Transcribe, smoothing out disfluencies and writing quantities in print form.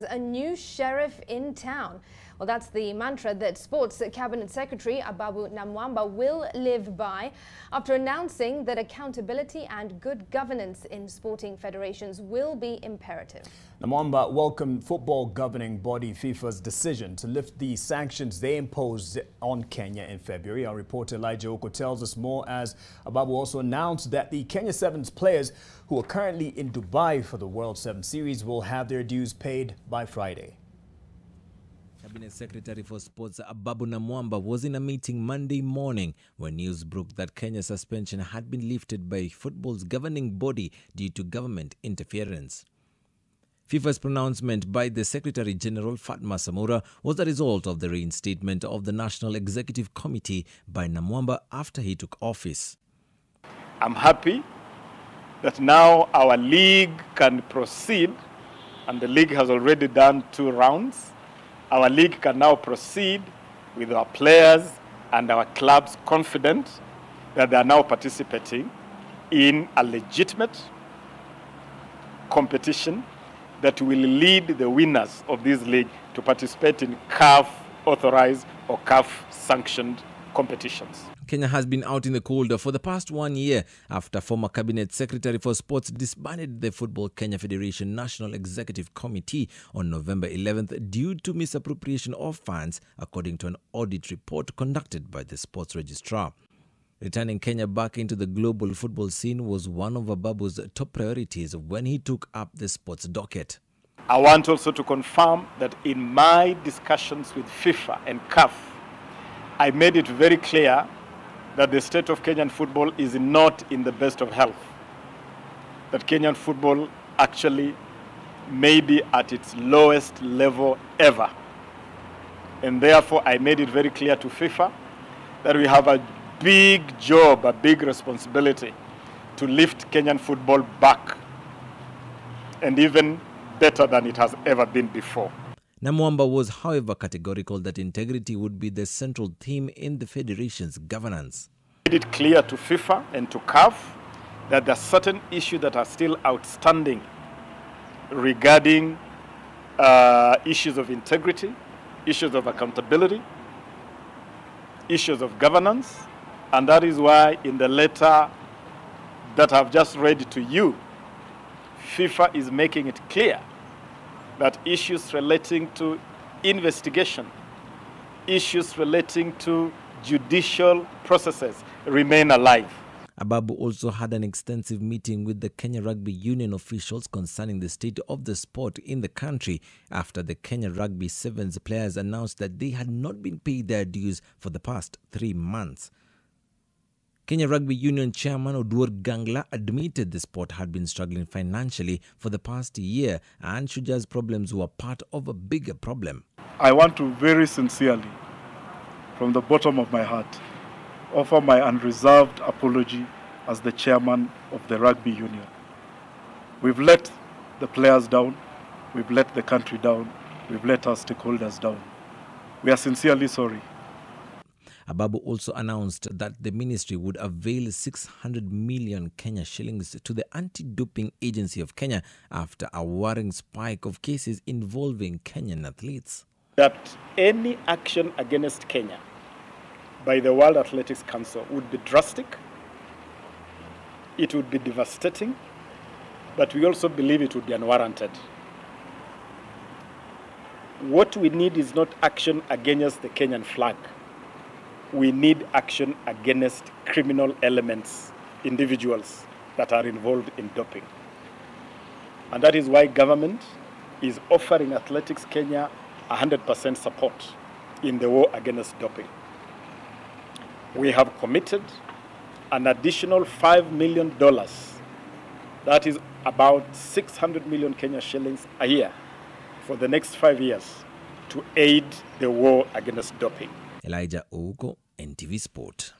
A new sheriff in town. Well, that's the mantra that Sports Cabinet Secretary Ababu Namwamba will live by after announcing that accountability and good governance in sporting federations will be imperative. Namwamba welcomed football governing body FIFA's decision to lift the sanctions they imposed on Kenya in February. Our reporter Elijah Oko tells us more as Ababu also announced that the Kenya Sevens players who are currently in Dubai for the World 7 Series will have their dues paid by Friday. Cabinet Secretary for Sports Ababu Namwamba was in a meeting Monday morning when news broke that Kenya's suspension had been lifted by football's governing body due to government interference. FIFA's pronouncement by the Secretary General Fatma Samura was the result of the reinstatement of the National Executive Committee by Namwamba after he took office. I'm happy that now our league can proceed, and the league has already done 2 rounds. Our league can now proceed with our players and our clubs confident that they are now participating in a legitimate competition that will lead the winners of this league to participate in CAF authorized or CAF sanctioned competitions. Kenya has been out in the cold for the past 1 year after former Cabinet Secretary for Sports disbanded the Football Kenya Federation National Executive Committee on November 11th due to misappropriation of funds, according to an audit report conducted by the Sports Registrar. Returning Kenya back into the global football scene was one of Ababu's top priorities when he took up the sports docket. I want also to confirm that in my discussions with FIFA and CAF, I made it very clear that the state of Kenyan football is not in the best of health. That Kenyan football actually may be at its lowest level ever. And therefore, I made it very clear to FIFA that we have a big job, a big responsibility to lift Kenyan football back, and even better than it has ever been before. Namwamba was, however, categorical that integrity would be the central theme in the federation's governance. I made it clear to FIFA and to CAF that there are certain issues that are still outstanding regarding issues of integrity, issues of accountability, issues of governance, and that is why in the letter that I've just read to you, FIFA is making it clear that issues relating to investigation, issues relating to judicial processes remain alive. Ababu also had an extensive meeting with the Kenya Rugby Union officials concerning the state of the sport in the country after the Kenya Rugby Sevens players announced that they had not been paid their dues for the past 3 months. Kenya Rugby Union Chairman Oduor Gangla admitted the sport had been struggling financially for the past year and Shuja's problems were part of a bigger problem. I want to very sincerely, from the bottom of my heart, offer my unreserved apology as the chairman of the Rugby Union. We've let the players down, we've let the country down, we've let our stakeholders down. We are sincerely sorry. Ababu also announced that the ministry would avail 600 million Kenya shillings to the Anti-Doping Agency of Kenya after a worrying spike of cases involving Kenyan athletes. That any action against Kenya by the World Athletics Council would be drastic, it would be devastating, but we also believe it would be unwarranted. What we need is not action against the Kenyan flag. We need action against criminal elements, individuals that are involved in doping. And that is why government is offering Athletics Kenya 100% support in the war against doping. We have committed an additional $5 million, that is about 600 million Kenya shillings a year for the next 5 years to aid the war against doping. Elijah Oko, NTV Sport.